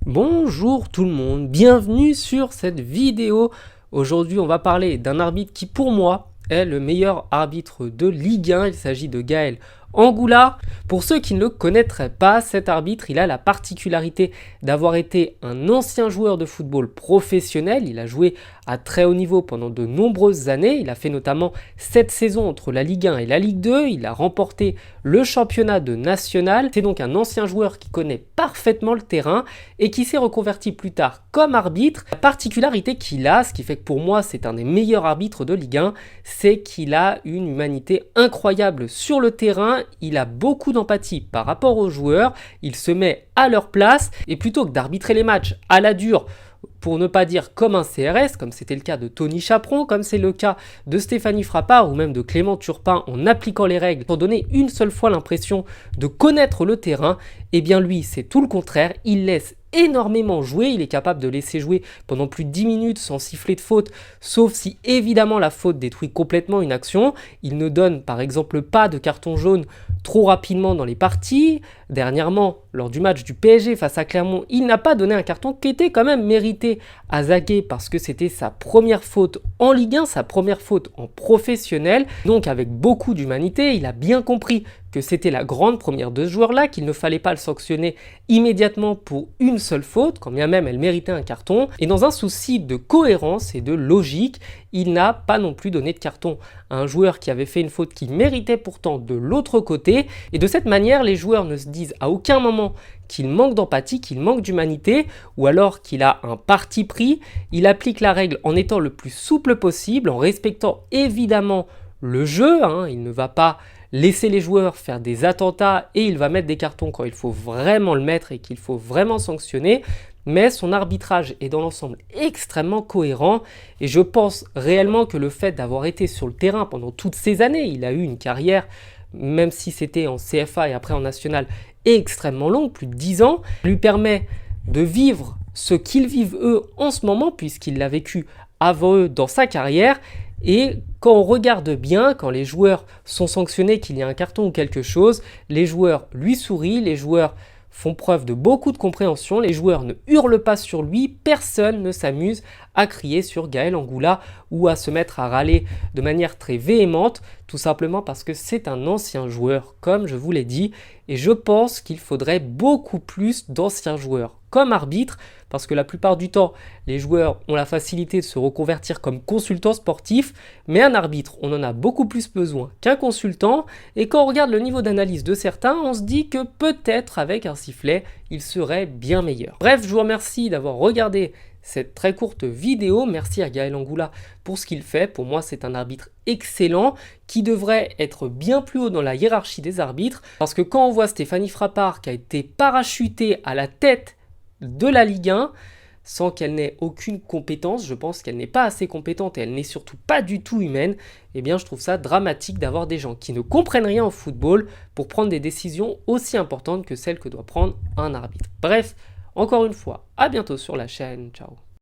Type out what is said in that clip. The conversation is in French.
Bonjour tout le monde, bienvenue sur cette vidéo. Aujourd'hui on va parler d'un arbitre qui pour moi est le meilleur arbitre de Ligue 1, il s'agit de Gaël Angoula. Pour ceux qui ne le connaîtraient pas, cet arbitre il a la particularité d'avoir été un ancien joueur de football professionnel, il a joué à très haut niveau pendant de nombreuses années, il a fait notamment 7 saisons entre la Ligue 1 et la Ligue 2, il a remporté le championnat de national, c'est donc un ancien joueur qui connaît parfaitement le terrain et qui s'est reconverti plus tard comme arbitre. La particularité qu'il a, ce qui fait que pour moi c'est un des meilleurs arbitres de Ligue 1, c'est qu'il a une humanité incroyable sur le terrain, il a beaucoup d'empathie par rapport aux joueurs, il se met à leur place et plutôt que d'arbitrer les matchs à la dure, pour ne pas dire comme un CRS, comme c'était le cas de Tony Chaperon, comme c'est le cas de Stéphanie Frappart ou même de Clément Turpin en appliquant les règles pour donner une seule fois l'impression de connaître le terrain, eh bien lui c'est tout le contraire, il laisse énormément jouer, il est capable de laisser jouer pendant plus de 10 minutes sans siffler de faute, sauf si évidemment la faute détruit complètement une action. Il ne donne par exemple pas de carton jaune trop rapidement dans les parties. Dernièrement, lors du match du PSG face à Clermont, il n'a pas donné un carton qui était quand même mérité à Zagué parce que c'était sa première faute en Ligue 1, sa première faute en professionnel. Donc avec beaucoup d'humanité, il a bien compris que c'était la grande première de ce joueur-là, qu'il ne fallait pas le sanctionner immédiatement pour une seule faute, quand bien même elle méritait un carton. Et dans un souci de cohérence et de logique, il n'a pas non plus donné de carton à un joueur qui avait fait une faute qui méritait pourtant de l'autre côté. Et de cette manière, les joueurs ne se disent à aucun moment qu'il manque d'empathie, qu'il manque d'humanité, ou alors qu'il a un parti pris. Il applique la règle en étant le plus souple possible, en respectant évidemment le jeu, il ne va pas laisser les joueurs faire des attentats et il va mettre des cartons quand il faut vraiment le mettre et qu'il faut vraiment sanctionner, mais son arbitrage est dans l'ensemble extrêmement cohérent et je pense réellement que le fait d'avoir été sur le terrain pendant toutes ces années, il a eu une carrière, même si c'était en CFA et après en national, extrêmement longue, plus de 10 ans, lui permet de vivre ce qu'ils vivent eux en ce moment puisqu'il l'a vécu avant eux dans sa carrière. Et quand on regarde bien, quand les joueurs sont sanctionnés, qu'il y a un carton ou quelque chose, les joueurs lui sourient, les joueurs font preuve de beaucoup de compréhension, les joueurs ne hurlent pas sur lui, personne ne s'amuse à crier sur Gaël Angoula ou à se mettre à râler de manière très véhémente, tout simplement parce que c'est un ancien joueur, comme je vous l'ai dit, et je pense qu'il faudrait beaucoup plus d'anciens joueurs comme arbitre, parce que la plupart du temps, les joueurs ont la facilité de se reconvertir comme consultants sportifs, mais un arbitre, on en a beaucoup plus besoin qu'un consultant, et quand on regarde le niveau d'analyse de certains, on se dit que peut-être avec un sifflet, il serait bien meilleur. Bref, je vous remercie d'avoir regardé cette très courte vidéo, merci à Gaël Angoula pour ce qu'il fait, pour moi c'est un arbitre excellent qui devrait être bien plus haut dans la hiérarchie des arbitres, parce que quand on voit Stéphanie Frappart qui a été parachutée à la tête de la Ligue 1 sans qu'elle n'ait aucune compétence, je pense qu'elle n'est pas assez compétente et elle n'est surtout pas du tout humaine, eh bien je trouve ça dramatique d'avoir des gens qui ne comprennent rien au football pour prendre des décisions aussi importantes que celles que doit prendre un arbitre. Bref, encore une fois, à bientôt sur la chaîne, ciao.